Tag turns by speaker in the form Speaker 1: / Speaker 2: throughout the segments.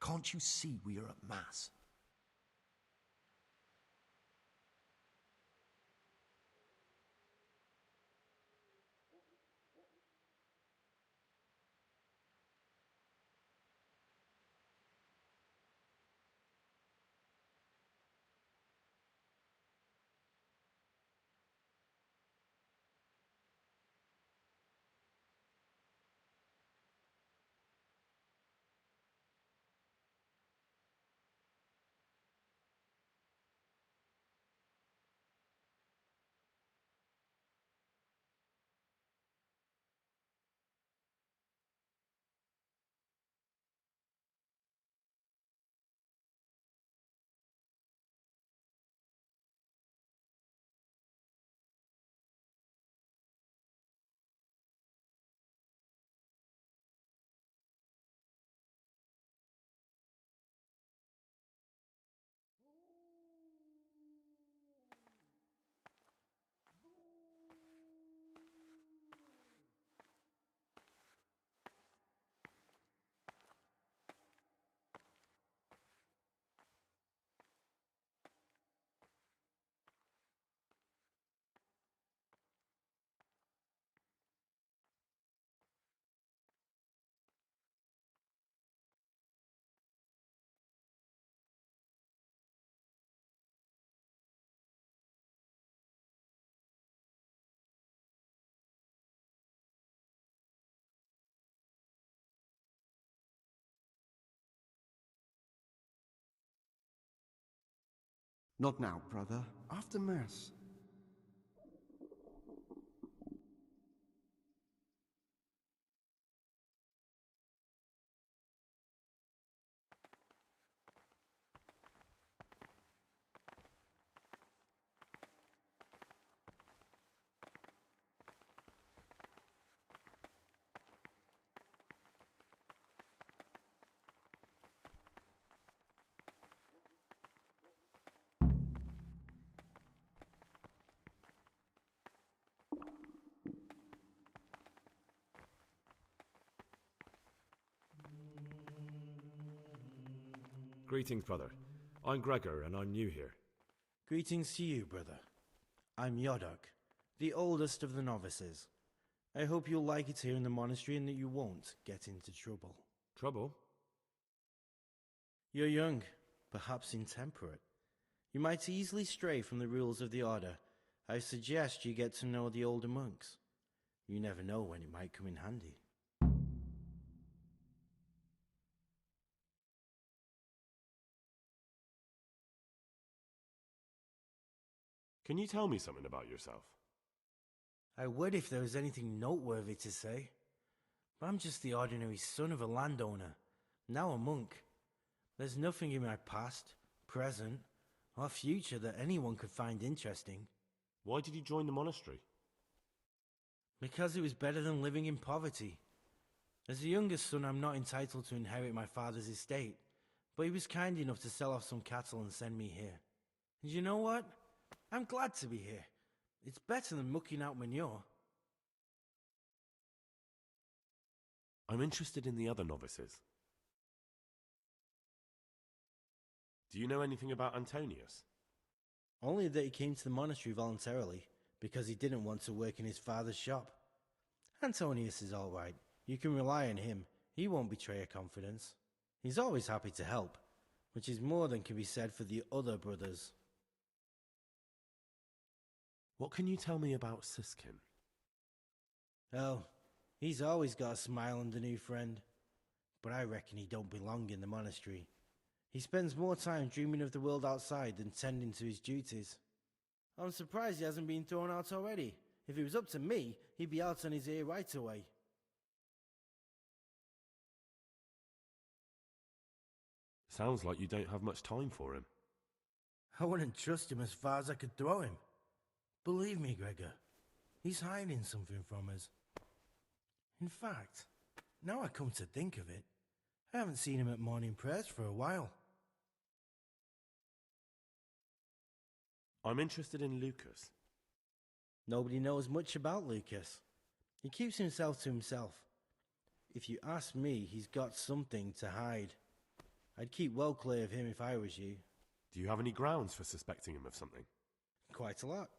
Speaker 1: Can't you see we are at Mass?
Speaker 2: Not now, brother. After Mass.
Speaker 3: Greetings, brother. I'm Gregor, and I'm new here.
Speaker 4: Greetings to you, brother. I'm Yodok, the oldest of the novices. I hope you'll like it here in the monastery and that you won't get into trouble.
Speaker 3: Trouble?
Speaker 4: You're young, perhaps intemperate. You might easily stray from the rules of the order. I suggest you get to know the older monks. You never know when it might come in handy.
Speaker 3: Can you tell me something about yourself?
Speaker 4: I would if there was anything noteworthy to say. But I'm just the ordinary son of a landowner, now a monk. There's nothing in my past, present, or future that anyone could find interesting.
Speaker 3: Why did you join the monastery?
Speaker 4: Because it was better than living in poverty. As the youngest son, I'm not entitled to inherit my father's estate, but he was kind enough to sell off some cattle and send me here. And you know what? I'm glad to be here. It's better than mucking out manure.
Speaker 3: I'm interested in the other novices. Do you know anything about Antonius?
Speaker 4: Only that he came to the monastery voluntarily, because he didn't want to work in his father's shop. Antonius is all right. You can rely on him. He won't betray your confidence. He's always happy to help, which is more than can be said for the other brothers.
Speaker 3: What can you tell me about Siskin?
Speaker 4: Oh, he's always got a smile on the new friend. But I reckon he don't belong in the monastery. He spends more time dreaming of the world outside than tending to his duties. I'm surprised he hasn't been thrown out already. If it was up to me, he'd be out on his ear right away.
Speaker 3: Sounds like you don't have much time for him.
Speaker 4: I wouldn't trust him as far as I could throw him. Believe me, Gregor, he's hiding something from us. In fact, now I come to think of it, I haven't seen him at morning prayers for a while.
Speaker 3: I'm interested in Lucas.
Speaker 4: Nobody knows much about Lucas. He keeps himself to himself. If you ask me, he's got something to hide. I'd keep well clear of him if I was you.
Speaker 3: Do you have any grounds for suspecting him of something?
Speaker 4: Quite a lot.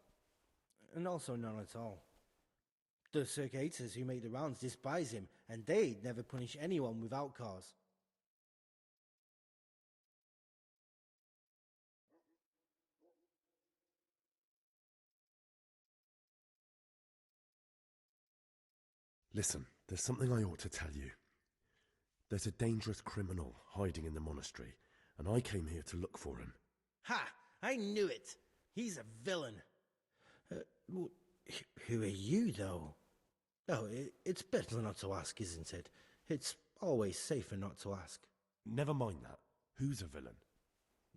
Speaker 4: And also none at all. The circators who make the rounds despise him, and they'd never punish anyone without cause.
Speaker 3: Listen, there's something I ought to tell you. There's a dangerous criminal hiding in the monastery, and I came here to look for him.
Speaker 4: Ha! I knew it! He's a villain. Who are you, though? Oh, it's better not to ask, isn't it? It's always safer not to ask.
Speaker 3: Never mind that. Who's a villain?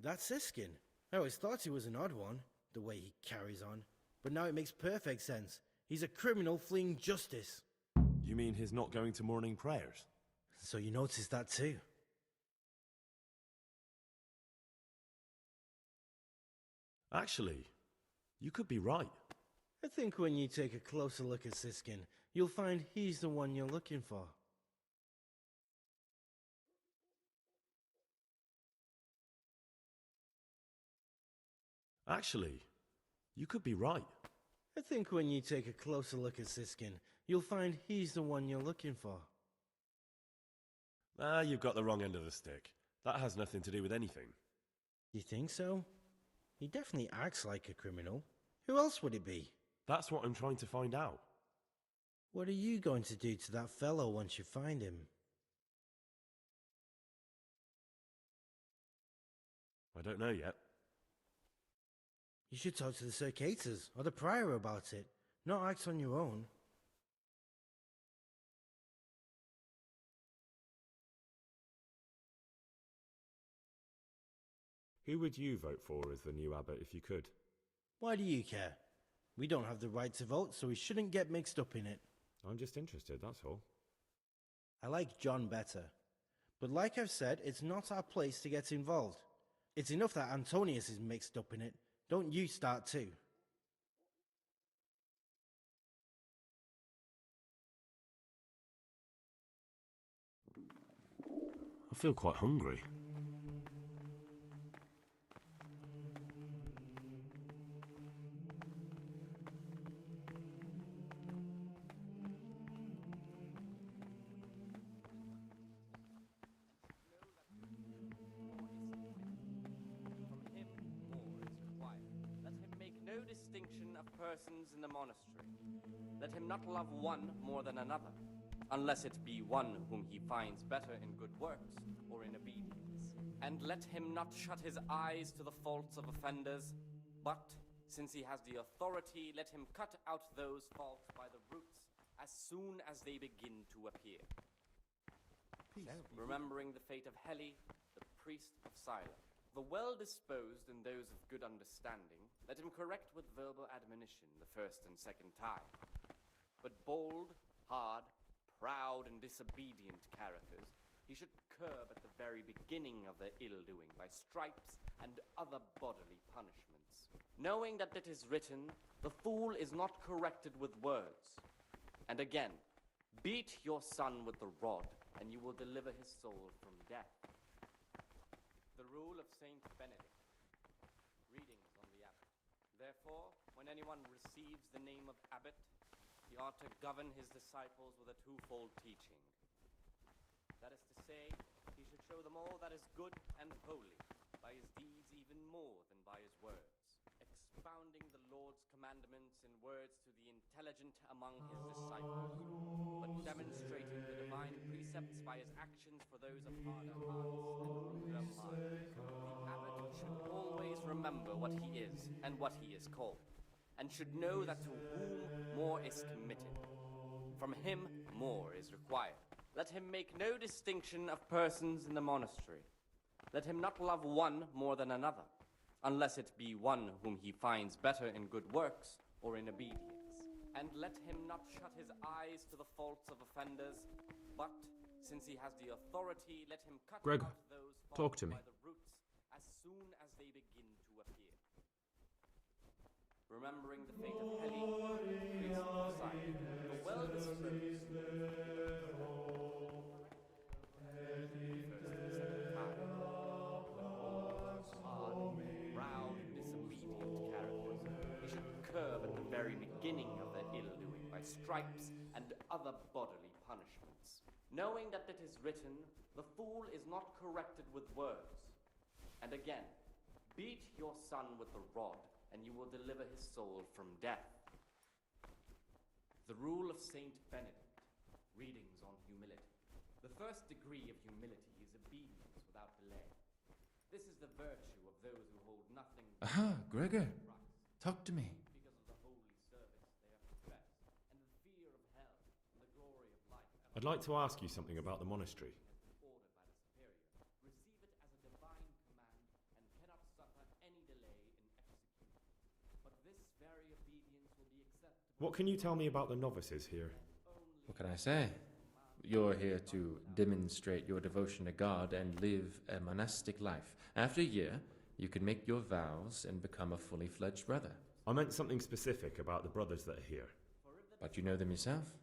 Speaker 4: That's Siskin. I always thought he was an odd one, the way he carries on. But now it makes perfect sense. He's a criminal fleeing justice.
Speaker 3: You mean he's not going to morning prayers?
Speaker 4: So you noticed that too?
Speaker 3: Actually, you could be right.
Speaker 4: I think when you take a closer look at Siskin, you'll find he's the one you're looking for.
Speaker 3: Actually, you could be right.
Speaker 4: I think when you take a closer look at Siskin, you'll find he's the one you're looking for.
Speaker 3: Ah, you've got the wrong end of the stick. That has nothing to do with anything.
Speaker 4: You think so? He definitely acts like a criminal. Who else would it be?
Speaker 3: That's what I'm trying to find out.
Speaker 4: What are you going to do to that fellow once you find him?
Speaker 3: I don't know yet.
Speaker 4: You should talk to the circators or the prior about it, not act on your own.
Speaker 3: Who would you vote for as the new abbot if you could?
Speaker 4: Why do you care? We don't have the right to vote, so we shouldn't get mixed up in it.
Speaker 3: I'm just interested, that's all.
Speaker 4: I like John better. But like I've said, it's not our place to get involved. It's enough that Antonius is mixed up in it. Don't you start too.
Speaker 3: I feel quite hungry.
Speaker 5: Persons in the monastery. Let him not love one more than another, unless it be one whom he finds better in good works or in obedience. And let him not shut his eyes to the faults of offenders, but since he has the authority, let him cut out those faults by the roots as soon as they begin to appear. Remembering the fate of Heli, the priest of Silence. The well-disposed and those of good understanding, let him correct with verbal admonition the first and second time. But bold, hard, proud, and disobedient characters he should curb at the very beginning of their ill-doing by stripes and other bodily punishments, knowing that it is written, "The fool is not corrected with words." And again, beat your son with the rod, and you will deliver his soul from death. The rule of Saint Benedict. Readings on the abbot. Therefore, when anyone receives the name of abbot, he ought to govern his disciples with a twofold teaching. That is to say, he should show them all that is good and holy, by his deeds even more than by his words, expounding the Lord's commandments in words to the intelligent among his disciples, but demonstrating the divine precepts by his actions for those of harder hearts and ruder minds. The abbot should always remember what he is and what he is called, and should know that to whom more is committed, from him more is required. Let him make no distinction of persons in the monastery. Let him not love one more than another, unless it be one whom he finds better in good works or in obedience. And let him not shut his eyes to the faults of offenders, but, since he has the authority, let him cut
Speaker 6: Gregor,
Speaker 5: out those
Speaker 6: talk
Speaker 5: faults
Speaker 6: to me.
Speaker 5: by the roots as soon as they begin to appear. Remembering the fate of Heli, the priest of Silence, the well-disposed at the very beginning of their ill-doing by stripes and other bodily punishments, knowing that it is written, "The fool is not corrected with words." And again, beat your son with the rod, and you will deliver his soul from death. The rule of Saint Benedict. Readings on humility. The first degree of humility is obedience without delay. This is the virtue of those who hold nothing
Speaker 6: Aha, Gregor,
Speaker 5: but Christ.
Speaker 6: talk to me.
Speaker 5: Because of the holy service they have professed, and the fear of hell, and the glory of life.
Speaker 6: I'd like to ask you something about the monastery.
Speaker 5: Has been ordered by the superior. Receive it as a divine command, and cannot suffer any delay in executing. But this very obedience will be acceptable.
Speaker 6: What can you tell me about the novices here?
Speaker 7: What can I say? You're here to demonstrate your devotion to God and live a monastic life. After a year, you can make your vows and become a fully fledged brother.
Speaker 6: I meant something specific about the brothers that are here.
Speaker 7: But you know them yourself.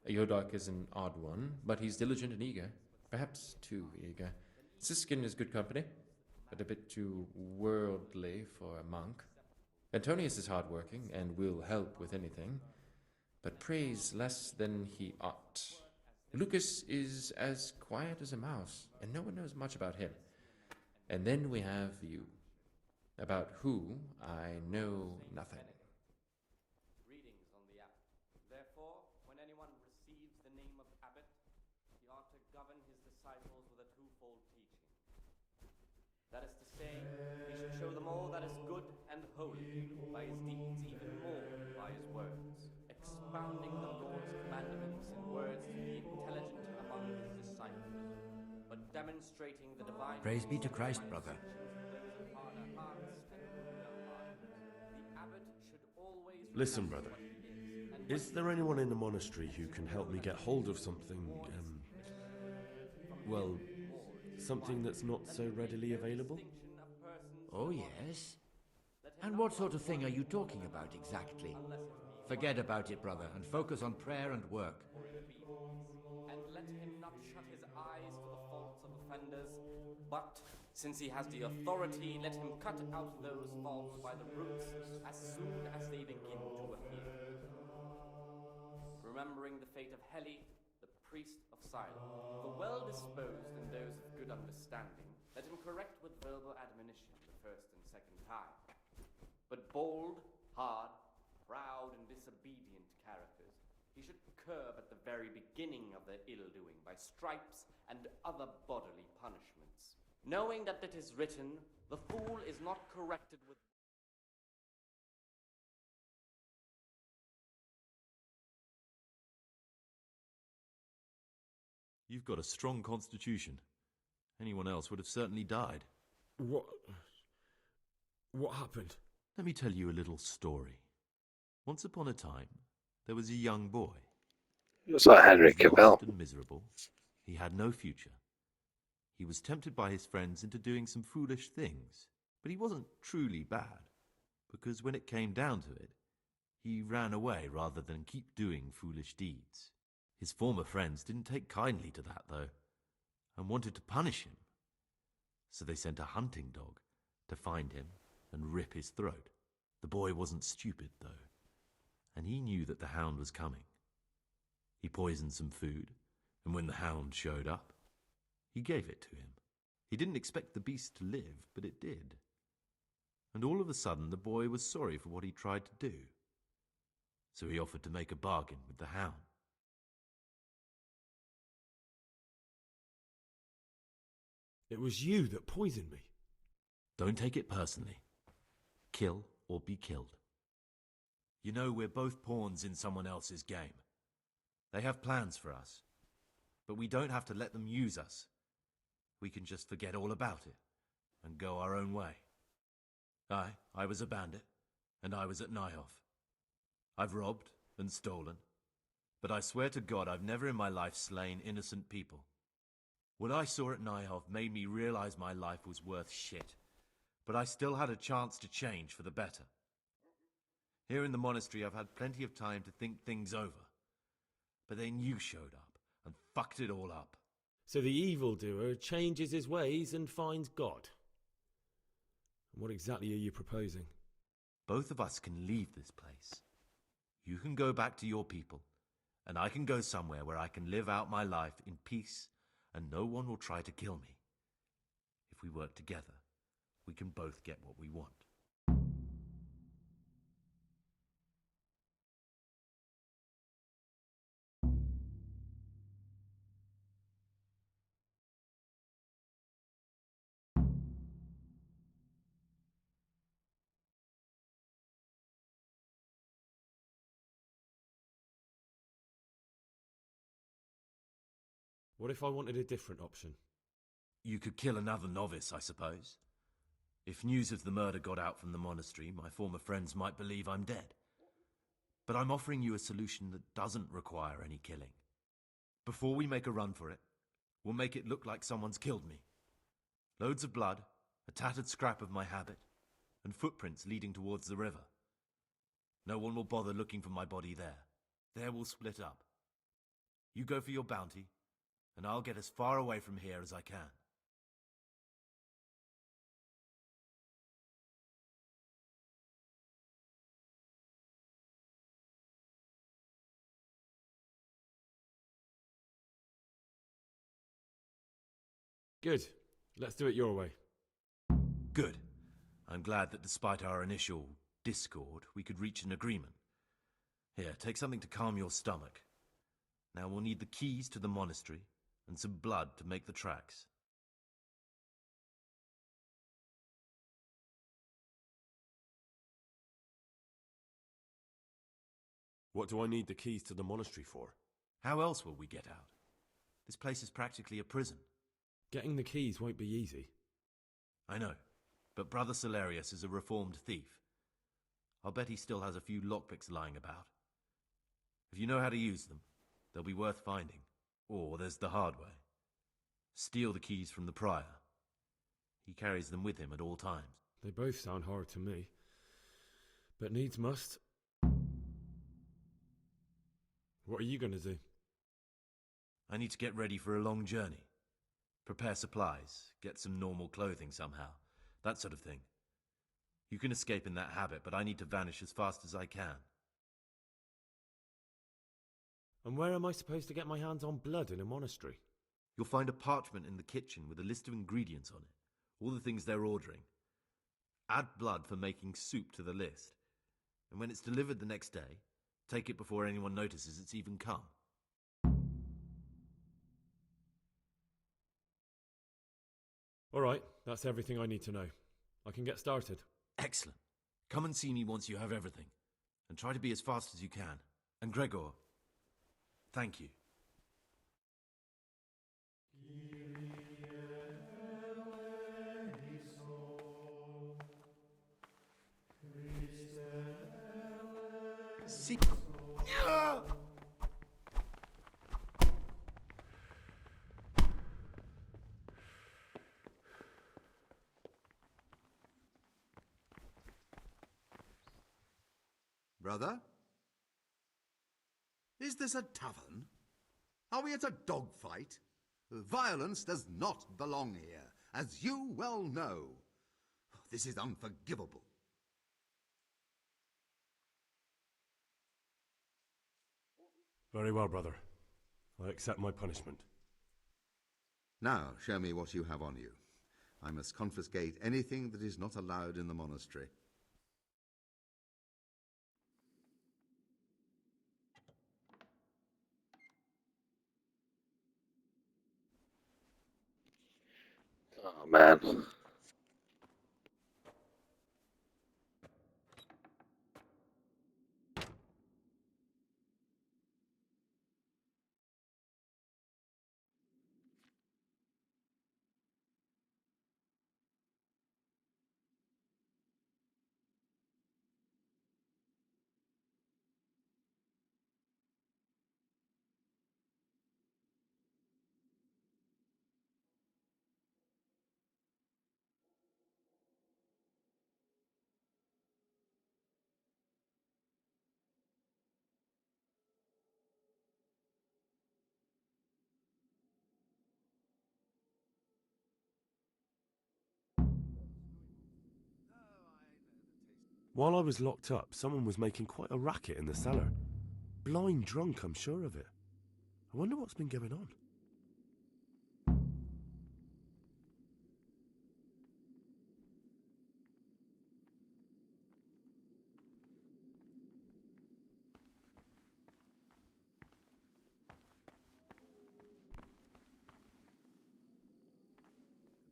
Speaker 7: Yodok is an odd one, but he's diligent and eager. Perhaps too eager. Siskin is good company, but a bit too worldly for a monk. Antonius is hardworking and will help with anything, but prays less than he ought. Lucas is as quiet as a mouse, and no one knows much about him. And then we have you, about who I know nothing.
Speaker 5: Readings on the abbot. Therefore, when anyone receives the name of abbot, he ought to govern his disciples with a twofold teaching. That is to say, he should show them all that is good and holy, by his deeds even more than by his words, expounding the Lord's commandments in words to the intelligent among his disciples, but demonstrating the divine.
Speaker 1: Praise be to Christ, brother.
Speaker 3: Listen, brother. Is there anyone in the monastery who can help me get hold of something, well, something that's not so readily available?
Speaker 1: Oh, yes? And what sort of thing are you talking about exactly? Forget about it, brother, and focus on prayer and work.
Speaker 5: And let him not shut his eyes to the faults of offenders, but, since he has the authority, let him cut out those faults by the roots as soon as they begin to appear. Remembering the fate of Heli, the priest of Silence, the well-disposed and those of good understanding, let him correct with verbal admonition the first and second time. But bold, hard, proud, and disobedient characters he should curb at the very beginning of their ill-doing by stripes and other bodily punishments, knowing that it is written, "The fool is not corrected with
Speaker 8: You've got a strong constitution. Anyone else would have certainly died.
Speaker 6: What happened?
Speaker 8: Let me tell you a little story. Once upon a time, there was a young boy.
Speaker 9: Looks like Henry
Speaker 8: He was
Speaker 9: Cavill.
Speaker 8: lost and miserable. He had no future. He was tempted by his friends into doing some foolish things, but he wasn't truly bad, because when it came down to it, he ran away rather than keep doing foolish deeds. His former friends didn't take kindly to that, though, and wanted to punish him. So they sent a hunting dog to find him and rip his throat. The boy wasn't stupid, though, and he knew that the hound was coming. He poisoned some food, and when the hound showed up, he gave it to him. He didn't expect the beast to live, but it did. And all of a sudden, the boy was sorry for what he tried to do. So he offered to make a bargain with the hound.
Speaker 6: It was you that poisoned me.
Speaker 8: Don't take it personally. Kill or be killed. You know, we're both pawns in someone else's game. They have plans for us, but we don't have to let them use us. We can just forget all about it and go our own way. I was a bandit, and I was at Nyhoff. I've robbed and stolen, but I swear to God I've never in my life slain innocent people. What I saw at Nyhoff made me realize my life was worth shit, but I still had a chance to change for the better. Here in the monastery I've had plenty of time to think things over, but then you showed up and fucked it all up.
Speaker 6: So the evildoer changes his ways and finds God. What exactly are you proposing?
Speaker 8: Both of us can leave this place. You can go back to your people, and I can go somewhere where I can live out my life in peace and no one will try to kill me. If we work together, we can both get what we want.
Speaker 6: What if I wanted a different option?
Speaker 8: You could kill another novice, I suppose. If news of the murder got out from the monastery, my former friends might believe I'm dead. But I'm offering you a solution that doesn't require any killing. Before we make a run for it, we'll make it look like someone's killed me. Loads of blood, a tattered scrap of my habit, and footprints leading towards the river. No one will bother looking for my body there. There we'll split up. You go for your bounty, and I'll get as far away from here as I can.
Speaker 6: Good. Let's do it your way.
Speaker 8: Good. I'm glad that despite our initial discord, we could reach an agreement. Here, take something to calm your stomach. Now we'll need the keys to the monastery and some blood to make the tracks.
Speaker 3: What do I need the keys to the monastery for?
Speaker 8: How else will we get out? This place is practically a prison.
Speaker 6: Getting the keys won't be easy.
Speaker 8: I know, but Brother Solarius is a reformed thief. I'll bet he still has a few lockpicks lying about. If you know how to use them, they'll be worth finding. Or there's the hard way. Steal the keys from the prior. He carries them with him at all times.
Speaker 6: They both sound hard to me. But needs must. What are you going to do?
Speaker 8: I need to get ready for a long journey. Prepare supplies, get some normal clothing somehow, that sort of thing. You can escape in that habit, but I need to vanish as fast as I can.
Speaker 6: And where am I supposed to get my hands on blood in a monastery?
Speaker 8: You'll find a parchment in the kitchen with a list of ingredients on it, all the things they're ordering. Add blood for making soup to the list, and when it's delivered the next day, take it before anyone notices it's even come.
Speaker 6: All right, that's everything I need to know. I can get started.
Speaker 8: Excellent. Come and see me once you have everything, and try to be as fast as you can. And Gregor, thank you.
Speaker 2: See.
Speaker 10: Brother? Is this a tavern? Are we at a dogfight? Violence does not belong here, as you well know. This is unforgivable.
Speaker 3: Very well, brother. I accept my punishment.
Speaker 10: Now, show me what you have on you. I must confiscate anything that is not allowed in the monastery.
Speaker 9: Oh, man.
Speaker 3: While I was locked up, someone was making quite a racket in the cellar. Blind drunk, I'm sure of it. I wonder what's been going on.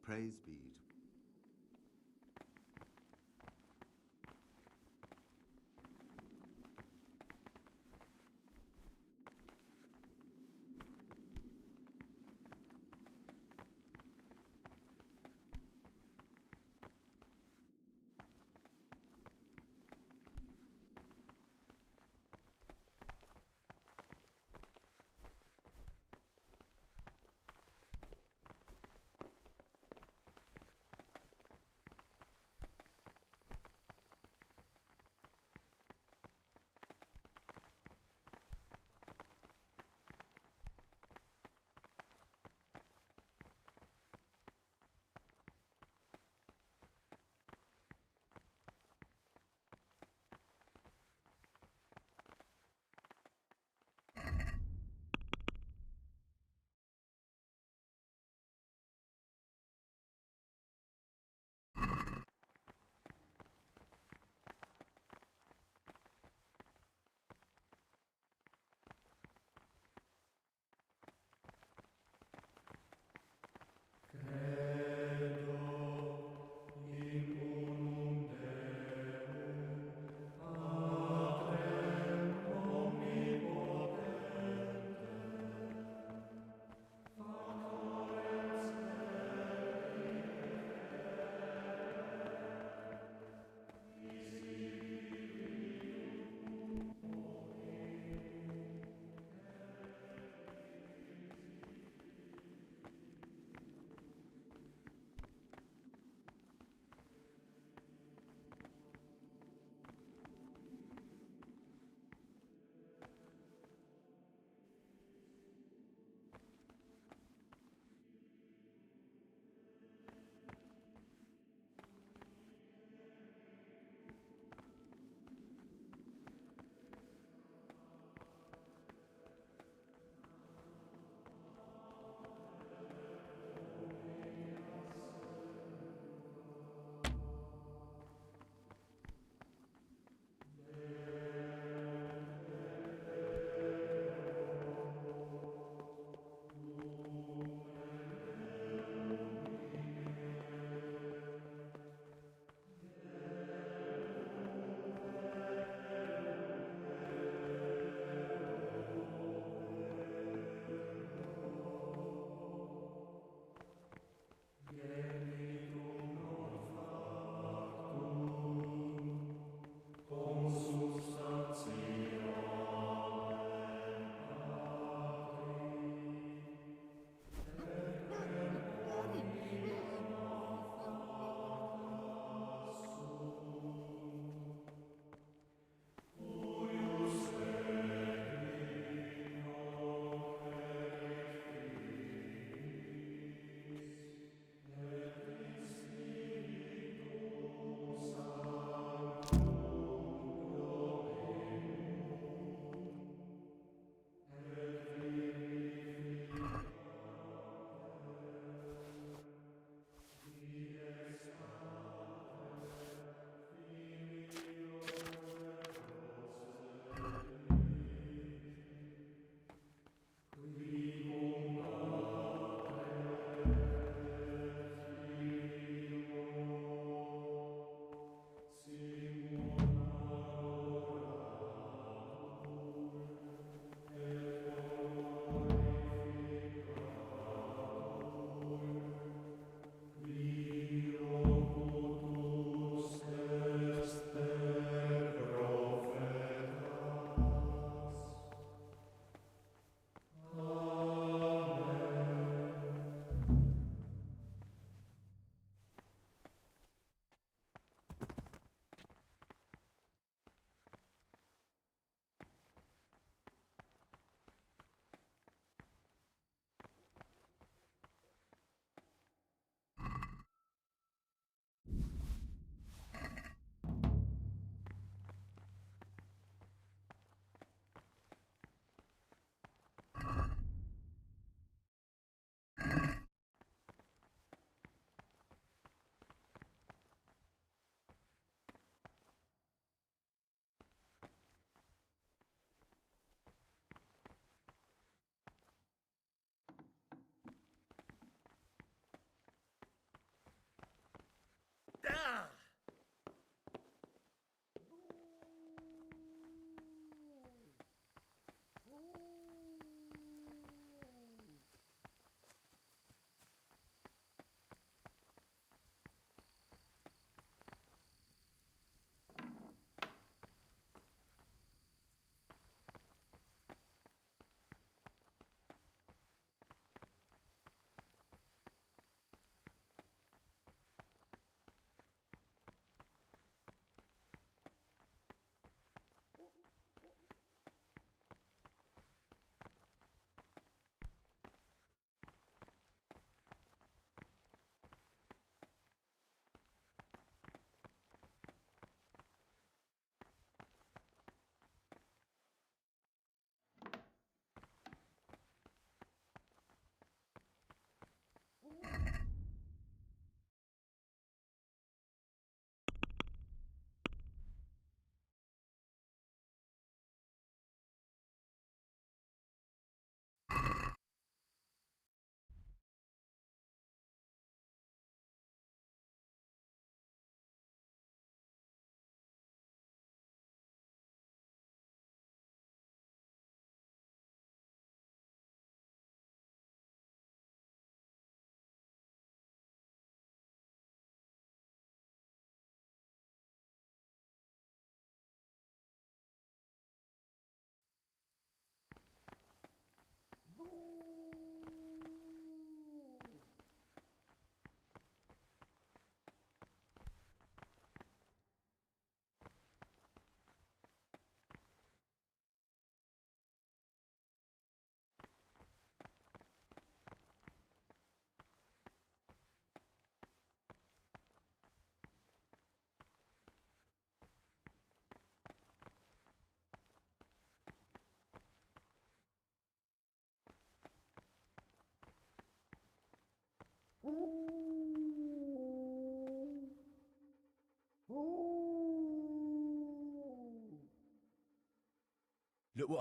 Speaker 10: Praise be to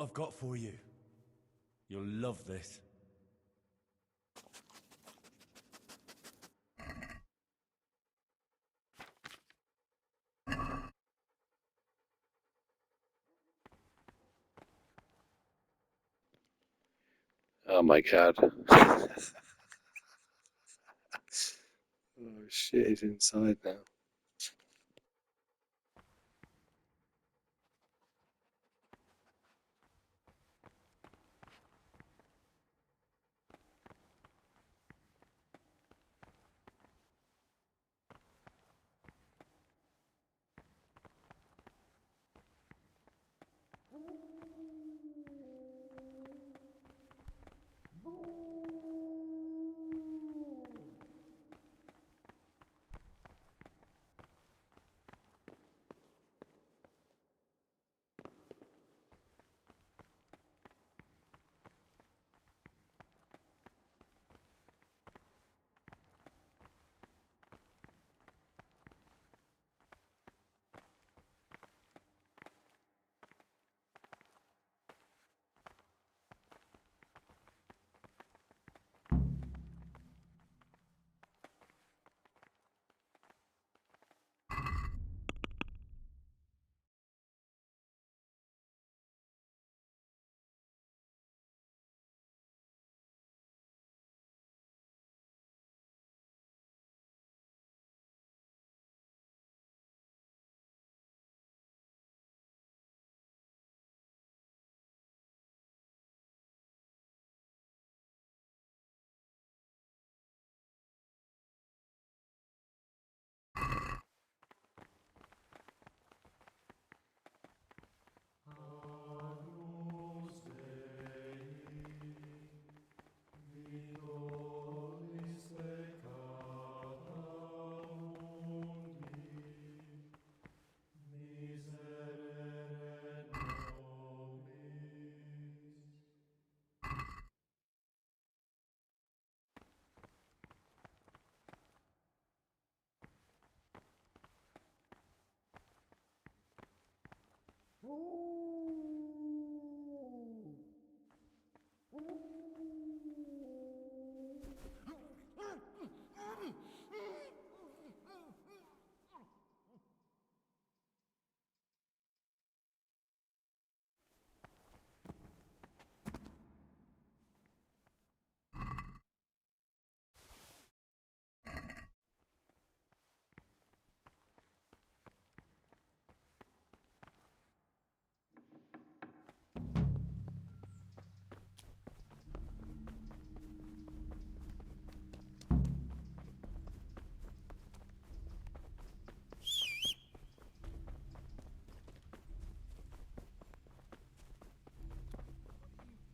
Speaker 3: I've got for you. You'll love this.
Speaker 9: Oh my god. Oh shit, he's inside now.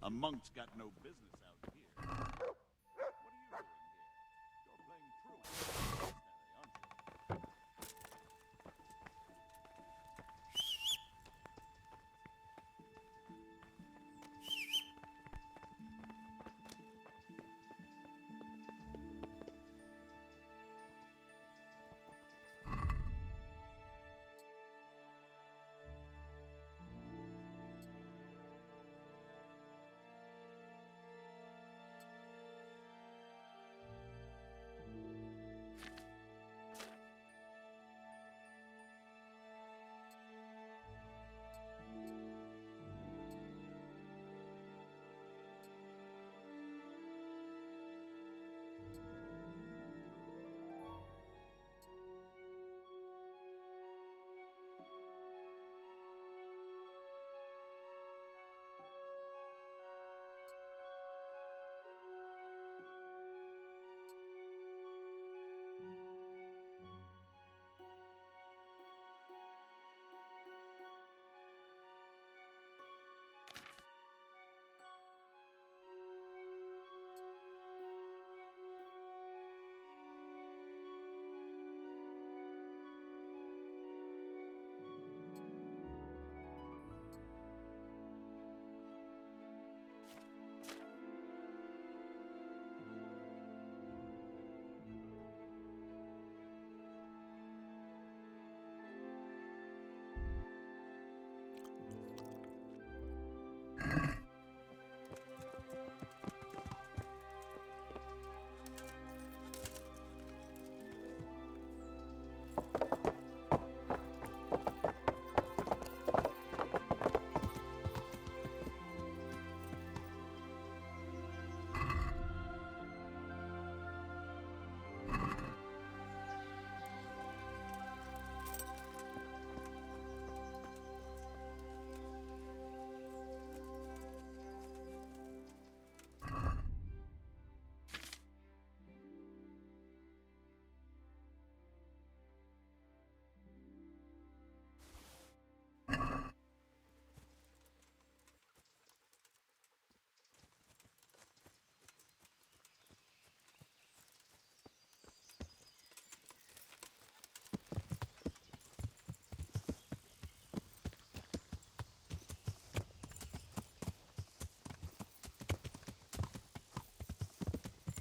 Speaker 11: A monk's got no business out here. What are you doing here? You're playing truant, aren't you?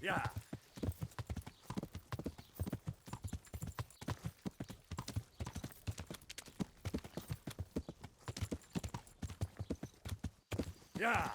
Speaker 6: Yeah. Yeah.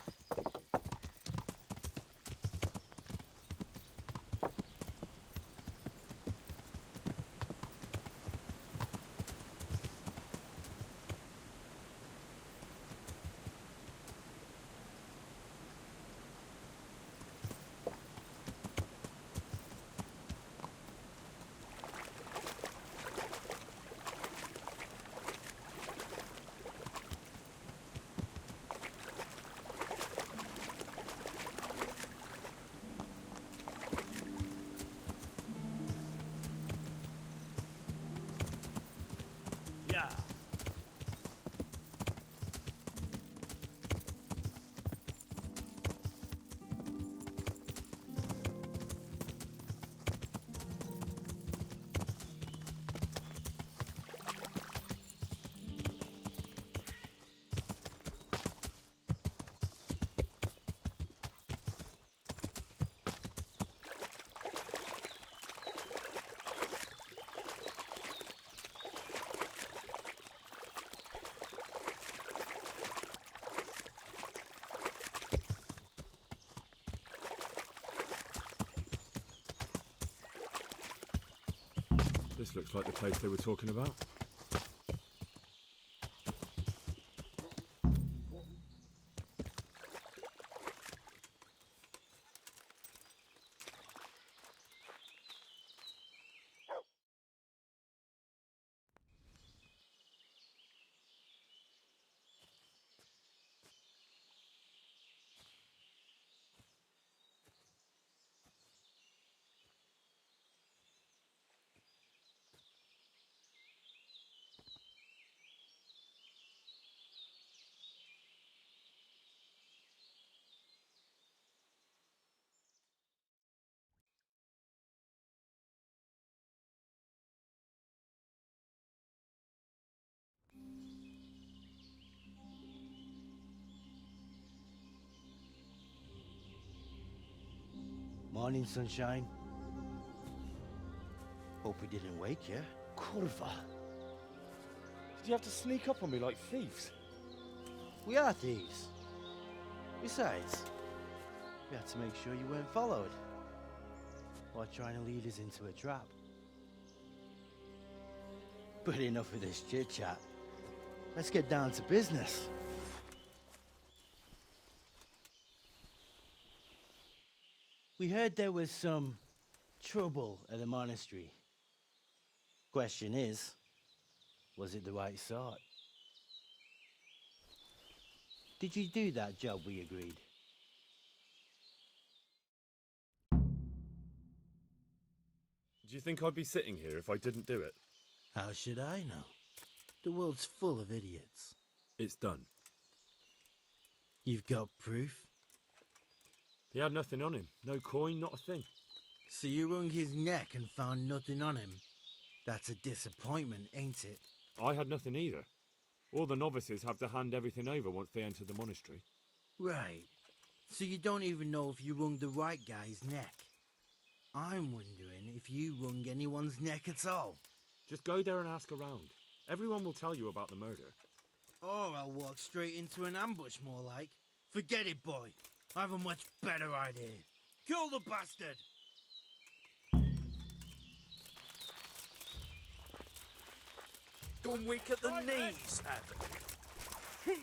Speaker 6: Yeah. This looks like the place they were talking about.
Speaker 4: Morning, sunshine. Hope we didn't wake you.
Speaker 6: Kurva. Did you have to sneak up on me like thieves?
Speaker 4: We are thieves. Besides, we had to make sure you weren't followed. Or trying to lead us into a trap. But enough of this chit-chat. Let's get down to business. We heard there was some trouble at the monastery. Question is, was it the right sort? Did you do that job we agreed?
Speaker 6: Do you think I'd be sitting here if I didn't do it?
Speaker 4: How should I know? The world's full of idiots.
Speaker 6: It's done.
Speaker 4: You've got proof?
Speaker 6: He had nothing on him. No coin, not a thing.
Speaker 4: So you wrung his neck and found nothing on him? That's a disappointment, ain't it?
Speaker 6: I had nothing either. All the novices have to hand everything over once they enter the monastery.
Speaker 4: Right. So you don't even know if you wrung the right guy's neck. I'm wondering if you wrung anyone's neck at all.
Speaker 6: Just go there and ask around. Everyone will tell you about the murder.
Speaker 4: Or I'll walk straight into an ambush, more like. Forget it, boy. I have a much better idea. Kill the bastard!
Speaker 12: Gone weak at the knees, have you?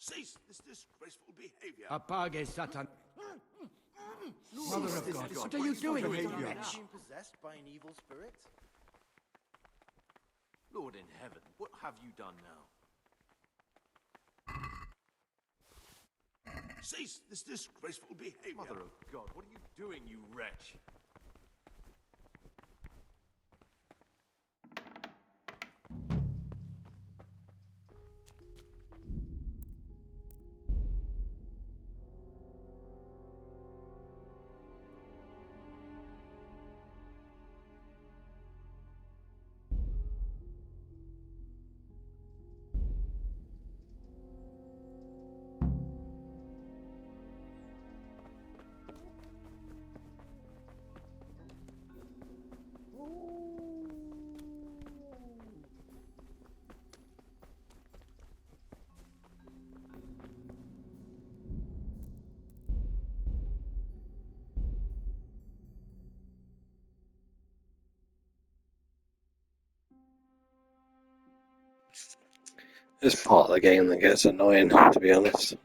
Speaker 12: Cease this disgraceful behavior.
Speaker 1: Apage Satan. Mother of God, what are you doing?
Speaker 4: Being possessed by an evil spirit?
Speaker 12: Lord in heaven, what have you done now? Cease this disgraceful behavior. Mother of God, what are you doing, you wretch?
Speaker 9: This part of the game that gets annoying, to be honest.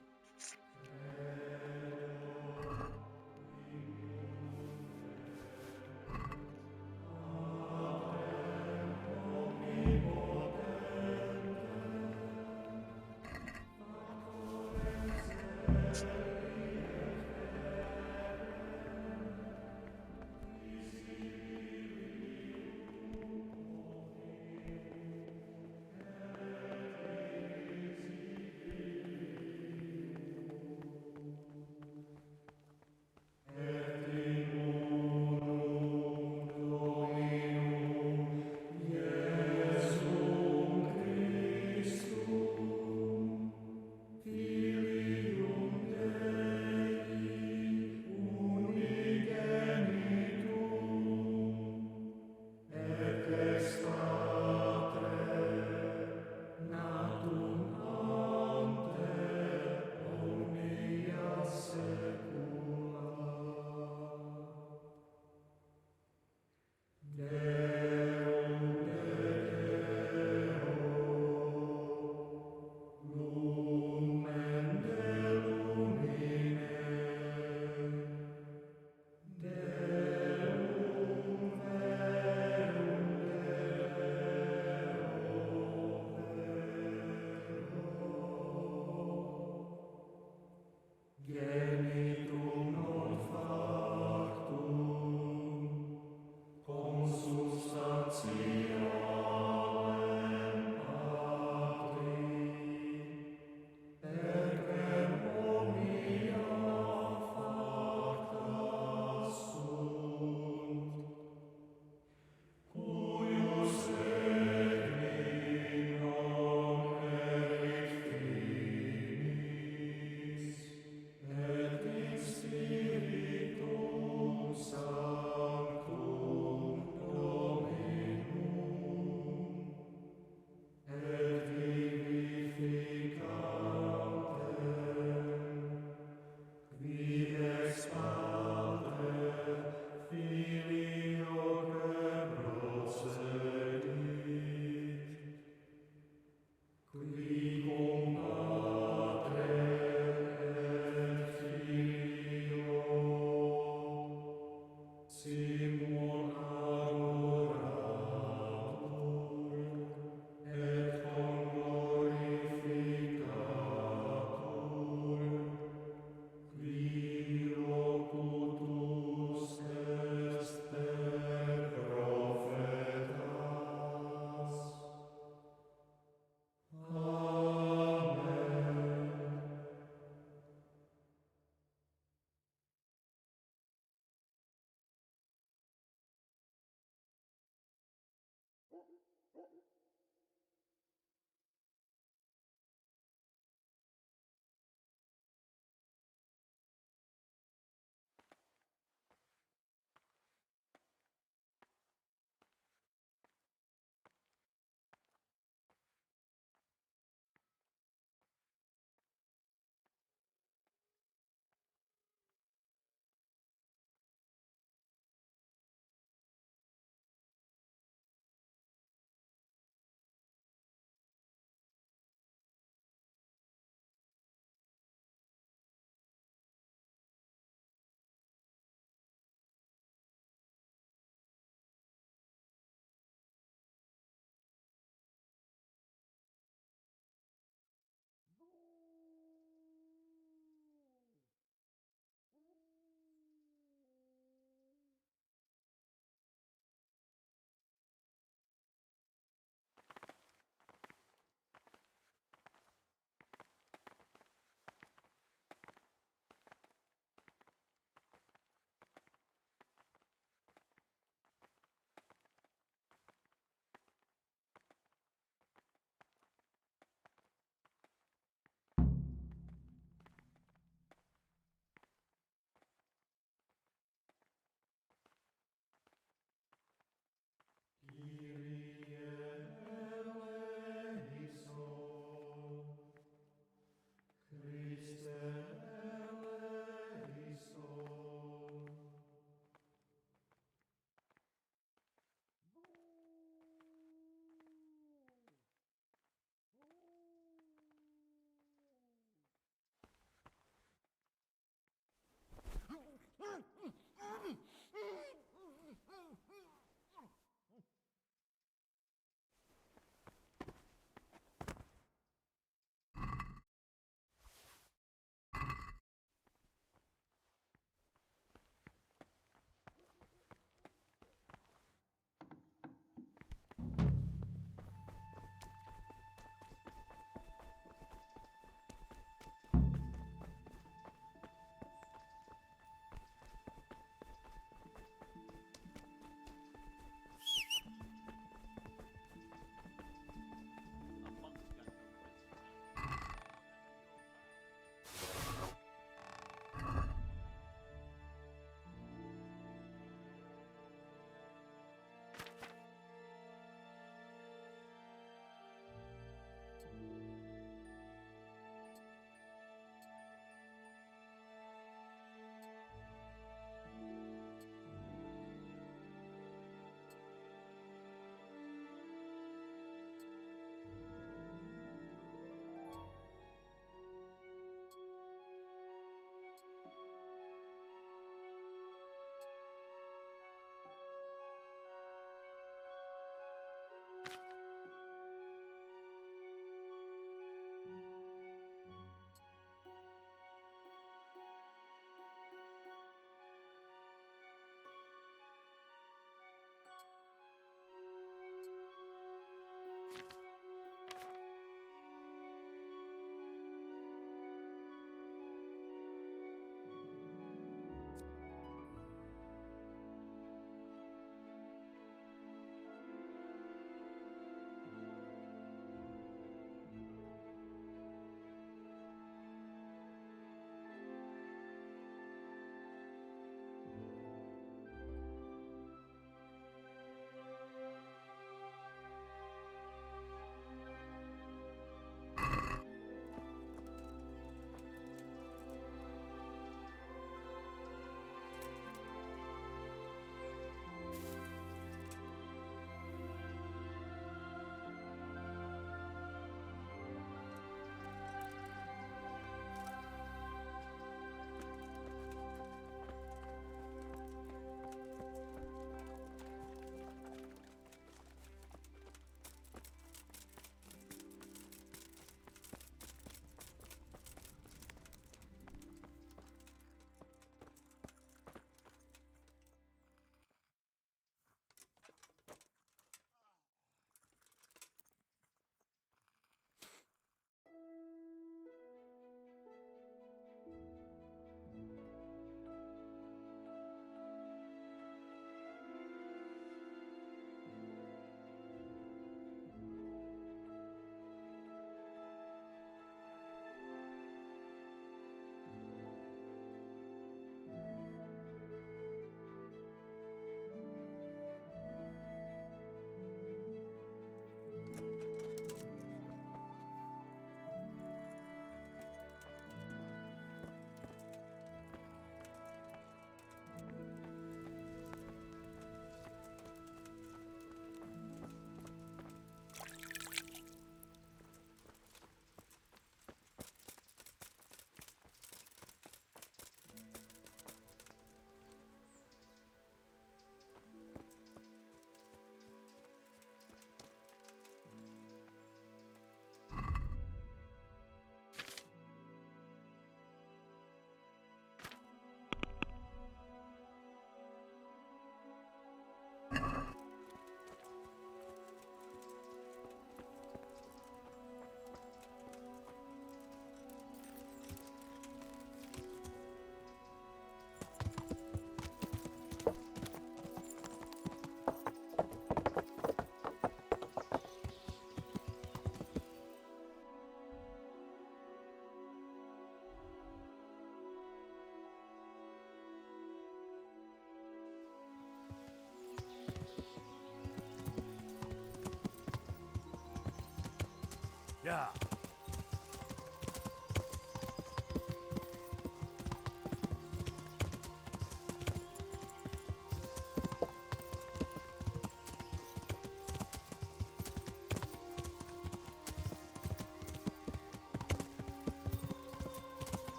Speaker 12: Yeah.